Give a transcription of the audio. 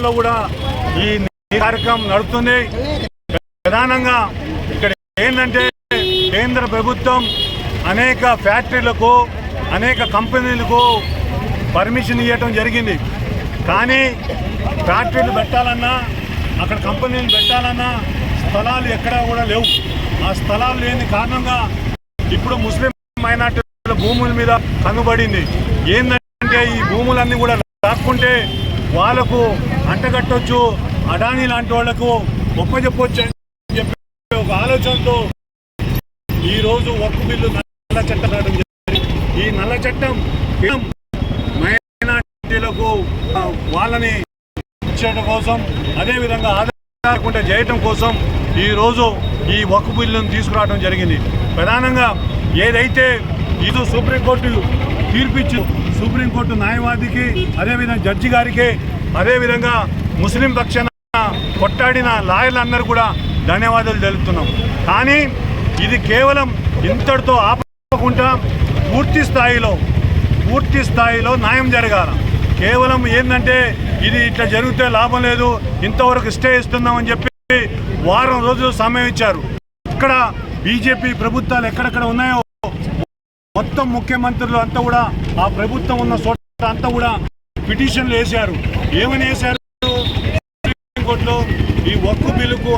లో కూడా ఈ కార్యక్రమం నడుస్తుంది. ప్రధానంగా ఇక్కడ ఏంటంటే కేంద్ర ప్రభుత్వం అనేక ఫ్యాక్టరీలకు అనేక కంపెనీలకు పర్మిషన్ ఇవ్వటం జరిగింది. కానీ ఫ్యాక్టరీలు పెట్టాలన్నా అక్కడ కంపెనీలు పెట్టాలన్నా స్థలాలు ఎక్కడా కూడా లేవు. ఆ స్థలాలు లేని కారణంగా ఇప్పుడు ముస్లిం మైనార్టీల భూముల మీద కనుబడింది. ఏంటంటే ఈ భూములన్నీ కూడా రాసుకుంటే వాళ్ళకు అంటగట్టొచ్చు, అడానీ లాంటి వాళ్లకు ఒప్పజెప్పొచ్చు అని చెప్పి ఒక ఆలోచనతో ఈరోజు వక్ఫ్ బిల్లు నల్ల చట్టం రావడం జరిగింది. ఈ నల్ల చట్టం మైనార్టీలకు వాళ్ళని ఇచ్చడం కోసం, అదేవిధంగా ఆధారకుండా చేయటం కోసం ఈరోజు ఈ వక్ఫ్ బిల్లును తీసుకురావడం జరిగింది. ప్రధానంగా ఏదైతే ఇది సుప్రీంకోర్టు తీర్పిచ్చి సుప్రీంకోర్టు న్యాయవాదికి, అదేవిధంగా జడ్జి గారికి, అదేవిధంగా ముస్లిం పక్షాన కొట్టాడిన లాయర్లందరూ కూడా ధన్యవాదాలు తెలుపుతున్నాం. కానీ ఇది కేవలం ఇంతటితో ఆపకుండా పూర్తి స్థాయిలో న్యాయం జరగాల. కేవలం ఏంటంటే ఇది ఇట్లా జరిగితే లాభం లేదు, ఇంతవరకు స్టే ఇస్తున్నామని చెప్పి వారం రోజులు సమయం ఇచ్చారు. ఇక్కడ బీజేపీ ప్రభుత్వాలు ఎక్కడెక్కడ ఉన్నాయో మొత్తం ముఖ్యమంత్రులు అంతా కూడా ఆ ప్రభుత్వం ఉన్న చోట అంతా కూడా పిటిషన్లు వేశారు. ఏమని వేశారు? సుప్రీంకోర్టులో ఈ వక్ఫ్ బిల్లుకు